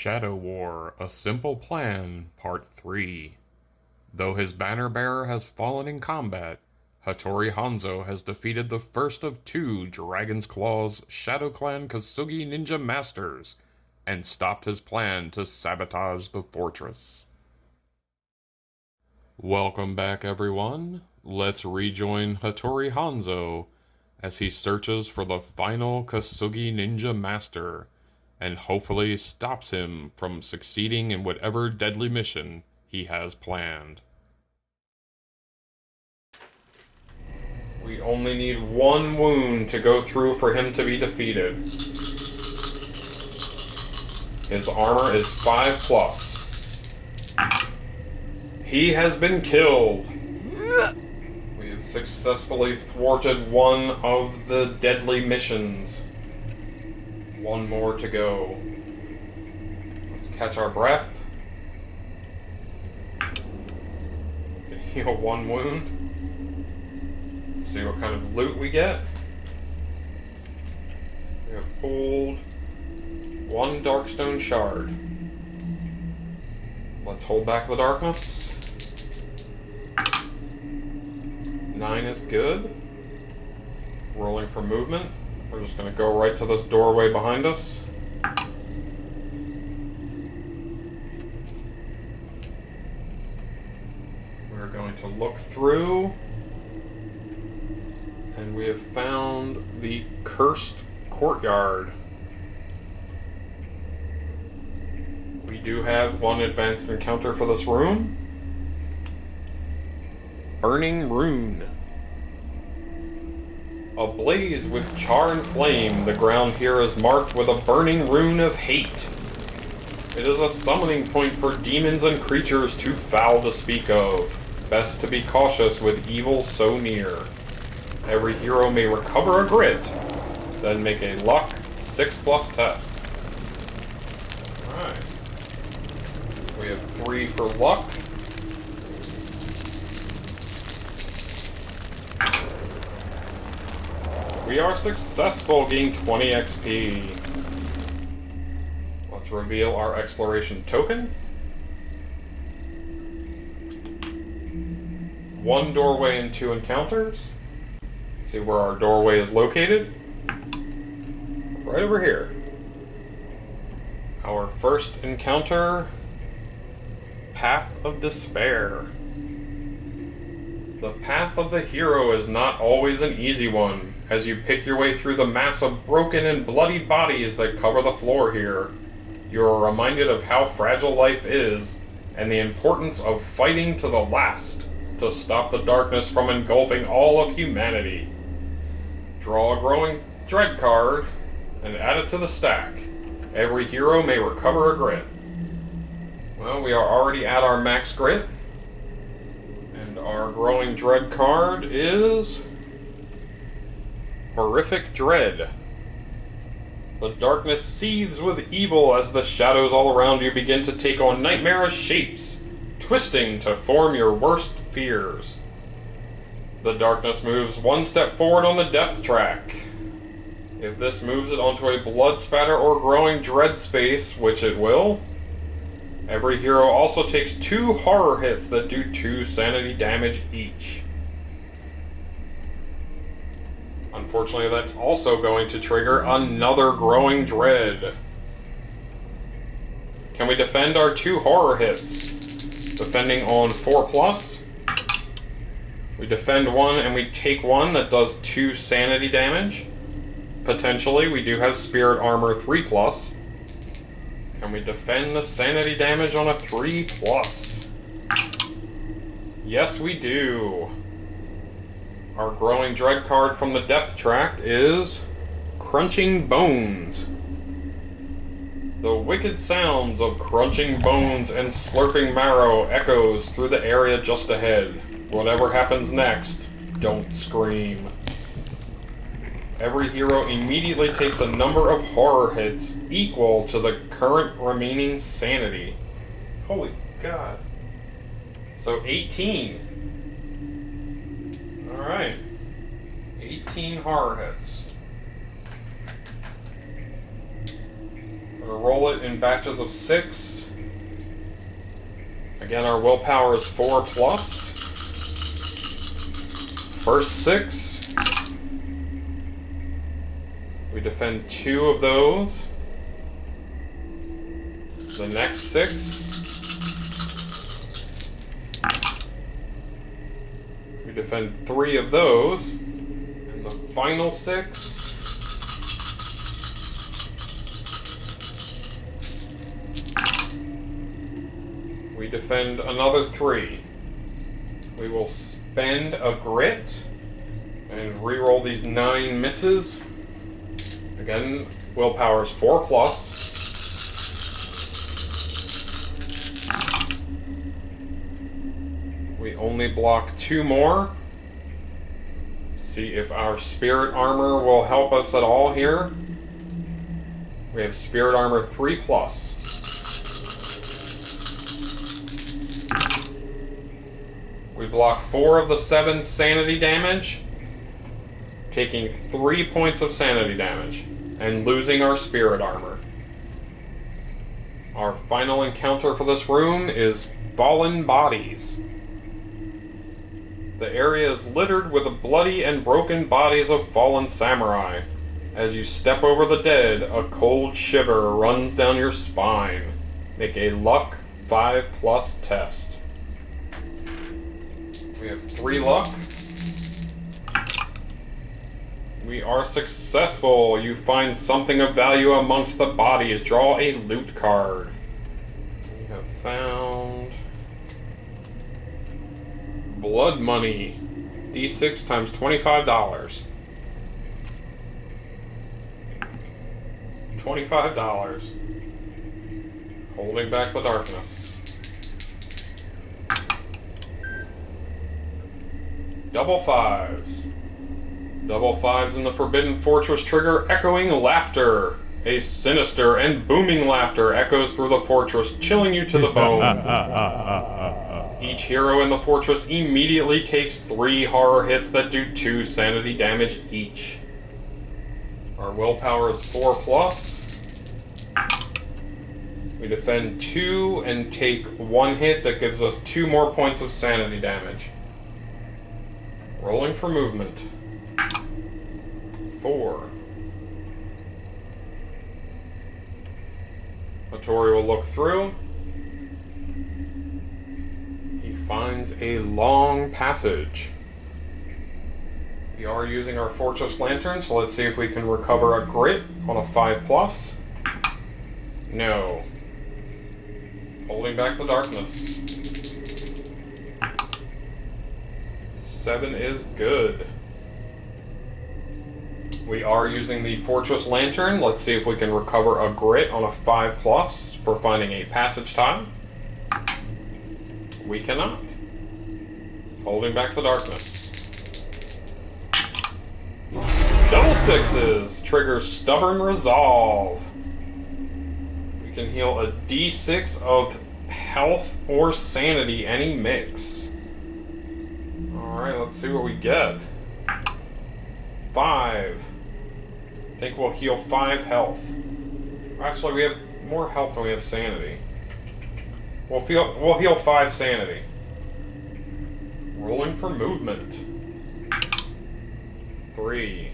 Shadow War: A Simple Plan, Part 3. Though his banner bearer has fallen in combat, Hattori Hanzo has defeated the first of two Dragon's Claw's Shadow Clan Kosugi Ninja Masters and stopped his plan to sabotage the fortress. Welcome back, everyone. Let's rejoin Hattori Hanzo as he searches for the final Kosugi Ninja Master and hopefully stops him from succeeding in whatever deadly mission he has planned. We only need one wound to go through for him to be defeated. His armor is 5+. He has been killed. We have successfully thwarted one of the deadly missions. One more to go. Let's catch our breath. Heal one wound. Let's see what kind of loot we get. We have pulled one Darkstone shard. Let's hold back the darkness. 9 is good. Rolling for movement. We're just going to go right to this doorway behind us. We're going to look through. And we have found the cursed courtyard. We do have one advanced encounter for this room. Burning Rune. Ablaze with char and flame, the ground here is marked with a burning rune of hate. It is a summoning point for demons and creatures too foul to speak of. Best to be cautious with evil so near. Every hero may recover a grit, then make a luck 6+ test. Alright. We have 3 for luck. We are successful, getting 20 XP. Let's reveal our exploration token. 1 doorway and 2 encounters. See where our doorway is located. Right over here. Our first encounter, Path of Despair. The path of the hero is not always an easy one. As you pick your way through the mass of broken and bloodied bodies that cover the floor here, you are reminded of how fragile life is and the importance of fighting to the last to stop the darkness from engulfing all of humanity. Draw a growing dread card and add it to the stack. Every hero may recover a grit. Well, we are already at our max grit, and our growing dread card is Horrific Dread. The darkness seethes with evil as the shadows all around you begin to take on nightmarish shapes, twisting to form your worst fears. The darkness moves 1 step forward on the depth track. If this moves it onto a blood spatter or growing dread space, which it will, every hero also takes 2 horror hits that do 2 sanity damage each. Unfortunately, that's also going to trigger another growing dread. Can we defend our 2 horror hits? Defending on 4+. We defend 1 and we take 1 that does 2 sanity damage. Potentially, we do have spirit armor 3+. Can we defend the sanity damage on a 3+? Yes, we do. Our growing dread card from the depth track is Crunching Bones. The wicked sounds of crunching bones and slurping marrow echoes through the area just ahead. Whatever happens next, don't scream. Every hero immediately takes a number of horror hits equal to the current remaining sanity. Holy God. So 18. Alright. 18 horror hits. We're gonna roll it in batches of 6. Again, our willpower is 4 plus. First 6. We defend 2 of those. The next 6. We defend 3 of those. And the final 6. We defend another 3. We will spend a grit and reroll these 9 misses. Again, willpower is 4 plus. We only block 2 more. See if our spirit armor will help us at all here. We have spirit armor 3 plus. We block 4 of the 7 sanity damage, taking 3 points of sanity damage, and losing our spirit armor. Our final encounter for this room is fallen bodies. The area is littered with the bloody and broken bodies of fallen samurai. As you step over the dead, a cold shiver runs down your spine. Make a luck 5 plus test. We have 3 luck. We are successful. You find something of value amongst the bodies. Draw a loot card. We have found blood money. D6 times $25. $25. Holding back the darkness. Double 5s. Double 5s in the Forbidden Fortress trigger echoing laughter. A sinister and booming laughter echoes through the fortress, chilling you to the bone. Each hero in the fortress immediately takes 3 horror hits that do 2 sanity damage each. Our willpower is 4 plus. We defend 2 and take 1 hit that gives us 2 more points of sanity damage. Rolling for movement. 4. Hattori will look through. He finds a long passage. We are using our fortress lantern, so let's see if we can recover a grit on a 5 plus. No. Holding back the darkness. 7 is good. We are using the fortress lantern. Let's see if we can recover a grit on a 5 plus for finding a passage time. We cannot. Holding back the darkness. Double 6s triggers stubborn resolve. We can heal a D6 of health or sanity, any mix. Alright, let's see what we get. 5. I think we'll heal 5 health. Actually, we have more health than we have sanity. We'll heal 5 sanity. Rolling for movement. 3.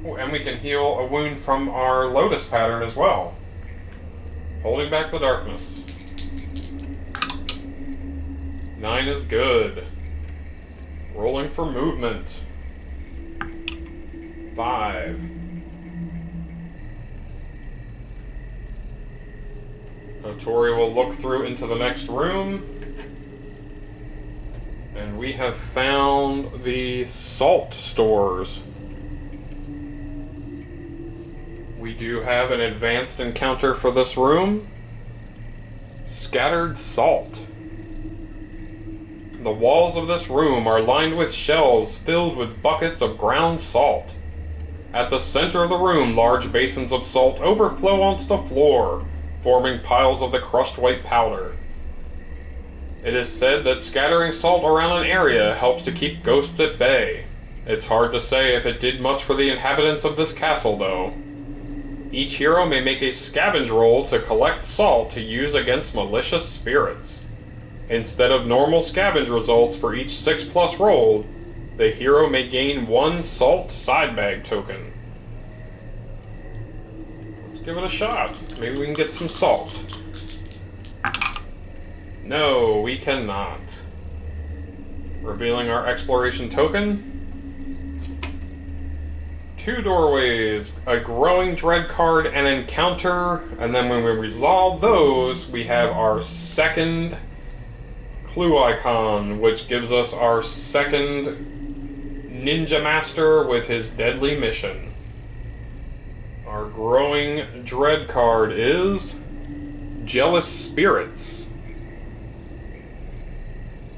Oh, and we can heal a wound from our lotus pattern as well. Holding back the darkness. 9 is good. Rolling for movement. 5. Hattori will look through into the next room. And we have found the salt stores. We do have an advanced encounter for this room. Scattered salt. The walls of this room are lined with shelves filled with buckets of ground salt. At the center of the room, large basins of salt overflow onto the floor, forming piles of the crushed white powder. It is said that scattering salt around an area helps to keep ghosts at bay. It's hard to say if it did much for the inhabitants of this castle, though. Each hero may make a scavenge roll to collect salt to use against malicious spirits. Instead of normal scavenge results for each 6+ rolled, the hero may gain 1 salt side bag token. Let's give it a shot. Maybe we can get some salt. No, we cannot. Revealing our exploration token. 2 doorways, a growing dread card, and encounter, and then when we resolve those, we have our second clue icon, which gives us our second Ninja Master with his deadly mission. Our growing dread card is Jealous Spirits.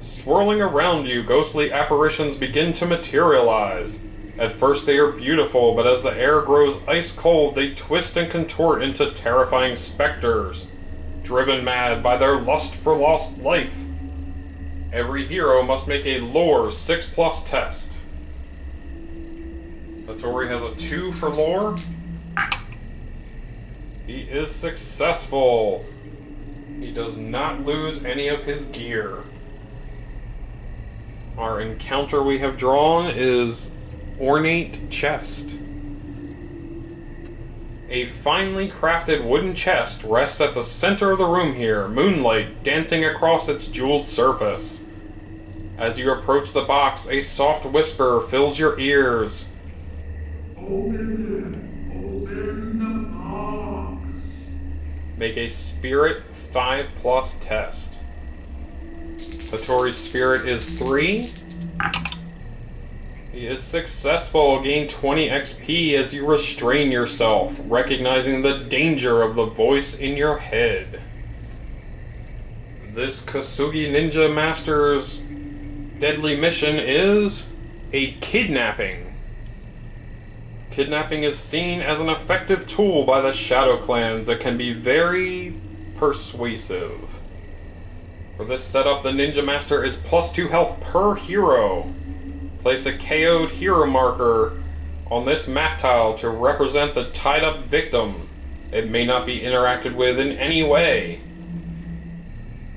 Swirling around you, ghostly apparitions begin to materialize. At first they are beautiful, but as the air grows ice cold, they twist and contort into terrifying specters, driven mad by their lust for lost life. Every hero must make a lore 6+ test. Hattori has a 2 for lore. He is successful. He does not lose any of his gear. Our encounter we have drawn is Ornate Chest. A finely crafted wooden chest rests at the center of the room here, moonlight dancing across its jeweled surface. As you approach the box, a soft whisper fills your ears. Open the box. Make a spirit 5+ test. Hattori's spirit is 3. He is successful. Gain 20 XP as you restrain yourself, recognizing the danger of the voice in your head. This Kosugi Ninja Master's deadly mission is a kidnapping. Kidnapping is seen as an effective tool by the Shadow Clans that can be very persuasive. For this setup, the Ninja Master is +2 health per hero. Place a KO'd hero marker on this map tile to represent the tied up victim. It may not be interacted with in any way.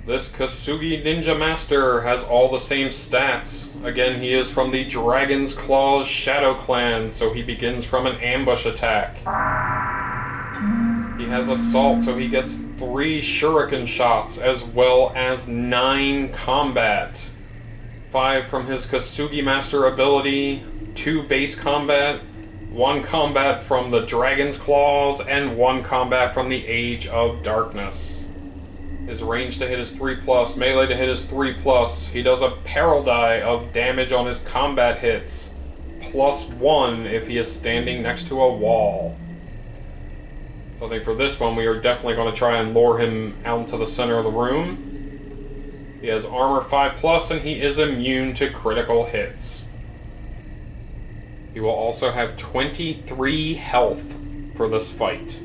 This Kosugi Ninja Master has all the same stats. Again, he is from the Dragon's Claws Shadow Clan, so he begins from an ambush attack. He has assault, so he gets 3 shuriken shots as well as 9 combat. 5 from his Kosugi Master ability, 2 base combat, 1 combat from the Dragon's Claws, and 1 combat from the Age of Darkness. His range to hit is 3+, melee to hit is 3+. He does a peril die of damage on his combat hits, +1 if he is standing next to a wall. So I think for this one, we are definitely going to try and lure him out into the center of the room. He has armor 5+, and he is immune to critical hits. He will also have 23 health for this fight.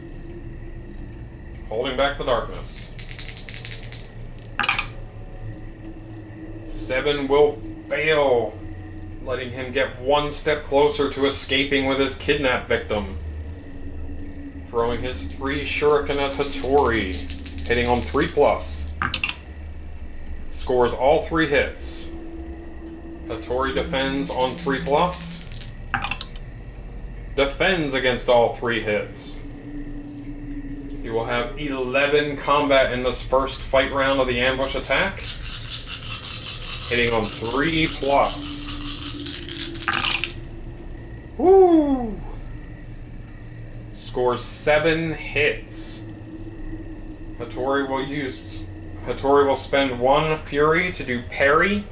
Holding back the darkness. 7 will fail, letting him get 1 step closer to escaping with his kidnapped victim. Throwing his 3 shuriken at Hattori, hitting on 3+. Scores all 3 hits. Hattori defends on 3+. Defends against all 3 hits. He will have 11 combat in this first fight round of the ambush attack. Hitting on 3+. Woo! Scores 7 hits. Hattori will spend 1 fury to do parry,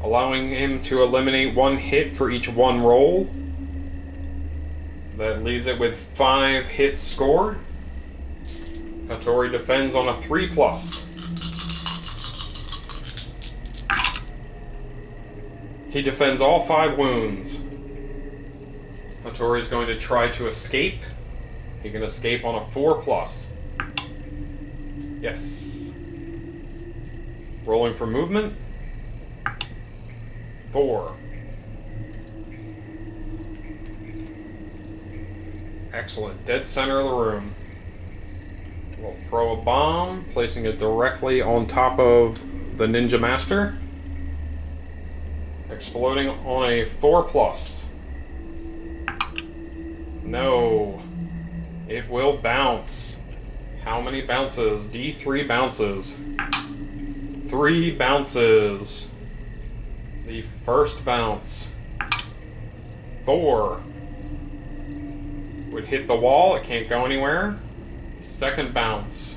allowing him to eliminate 1 hit for each 1 roll. That leaves it with 5 hits scored. Hattori defends on a 3+. He defends all 5 wounds. Hattori is going to try to escape. He can escape on a 4+. Yes. Rolling for movement. 4. Excellent. Dead center of the room. We'll throw a bomb, placing it directly on top of the Ninja Master. Exploding on a 4+. No. It will bounce. How many bounces? D3 bounces. 3 bounces. The first bounce. 4. Would hit the wall, it can't go anywhere. Second bounce.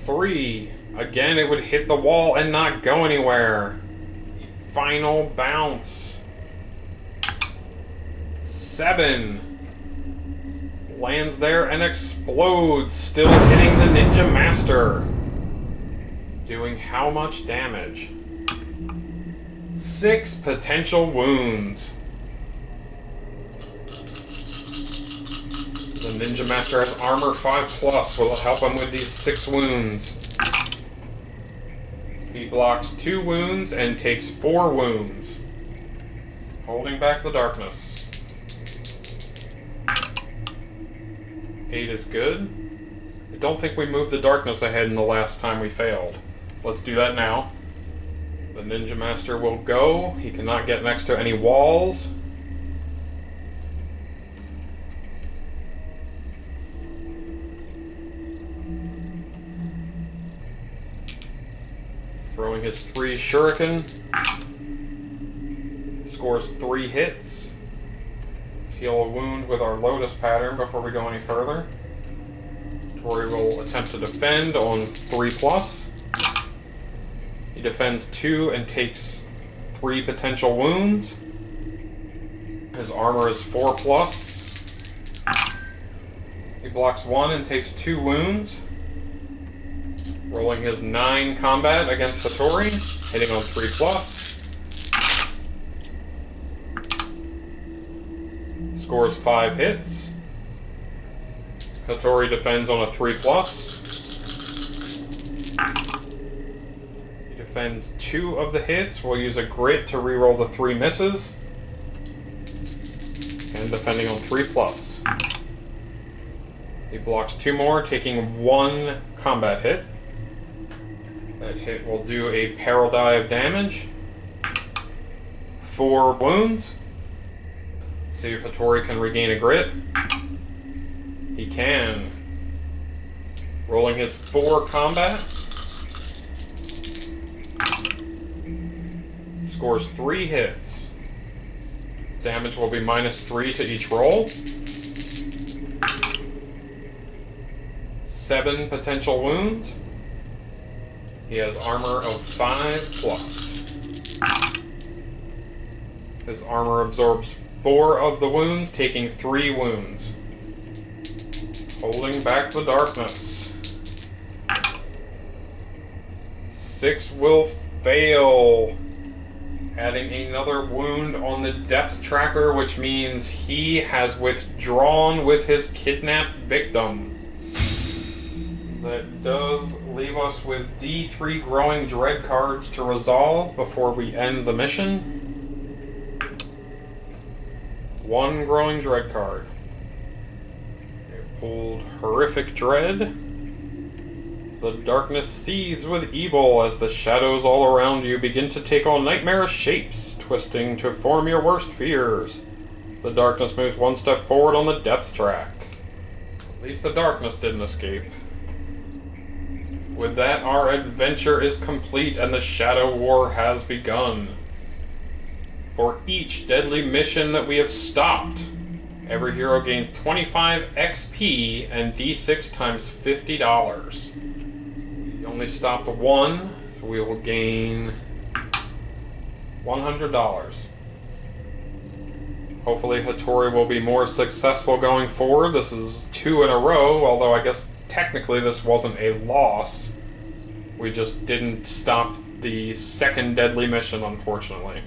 3. Again, it would hit the wall and not go anywhere. Final bounce. 7. Lands there and explodes, still hitting the Ninja Master. Doing how much damage? 6 potential wounds. The Ninja Master has armor 5+, will help him with these 6 wounds. He blocks 2 wounds and takes 4 wounds. Holding back the darkness. 8 is good. I don't think we moved the darkness ahead in the last time we failed. Let's do that now. The Ninja Master will go. He cannot get next to any walls. Throwing his 3 shuriken. Scores 3 hits. Heal a wound with our Lotus pattern before we go any further. Hattori will attempt to defend on 3+. He defends 2 and takes 3 potential wounds. His armor is 4+. He blocks 1 and takes 2 wounds. Rolling his 9 combat against Hattori, hitting on 3+. Scores 5 hits. Hattori defends on a 3+. He defends 2 of the hits. We'll use a grit to reroll the 3 misses. And defending on 3+. He blocks 2 more, taking 1 combat hit. That hit will do a peril die of damage. 4 wounds. See if Hattori can regain a grit. He can. Rolling his 4 combat. Scores 3 hits. His damage will be -3 to each roll. 7 potential wounds. He has armor of 5+. His armor absorbs 4 of the wounds, taking 3 wounds. Holding back the darkness. 6 will fail. Adding another wound on the depth tracker, which means he has withdrawn with his kidnapped victim. That does leave us with D3 growing dread cards to resolve before we end the mission. 1 growing dread card. We pulled horrific dread. The darkness seethes with evil as the shadows all around you begin to take on nightmarish shapes, twisting to form your worst fears. The darkness moves 1 step forward on the depth track. At least the darkness didn't escape. With that, our adventure is complete and the Shadow War has begun. For each deadly mission that we have stopped, every hero gains 25 XP and D6 times $50. We only stopped 1, so we will gain $100. Hopefully Hattori will be more successful going forward. This is 2 in a row, although I guess technically this wasn't a loss. We just didn't stop the second deadly mission, unfortunately.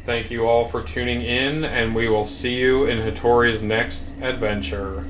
Thank you all for tuning in, and we will see you in Hattori's next adventure.